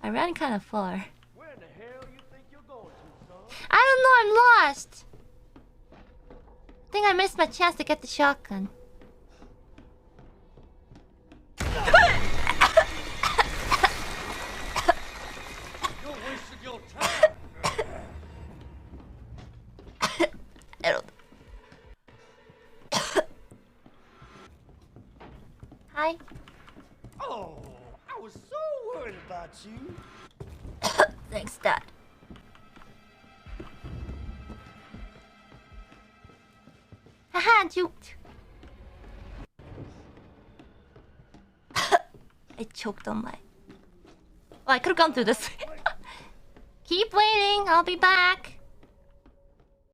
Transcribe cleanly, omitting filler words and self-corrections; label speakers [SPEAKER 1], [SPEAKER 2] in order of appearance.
[SPEAKER 1] I ran kind of far.
[SPEAKER 2] Where in the hell you think you're going to, son?
[SPEAKER 1] I don't know, I'm lost. I think I missed my chance to get the shotgun.
[SPEAKER 2] You're wasting your time.
[SPEAKER 1] I don't... Hi.
[SPEAKER 2] Oh, I was so worried about you.
[SPEAKER 1] Thanks, Dad. Haha, juked. I choked on my... Oh, I could've gone through this. Keep waiting, I'll be back.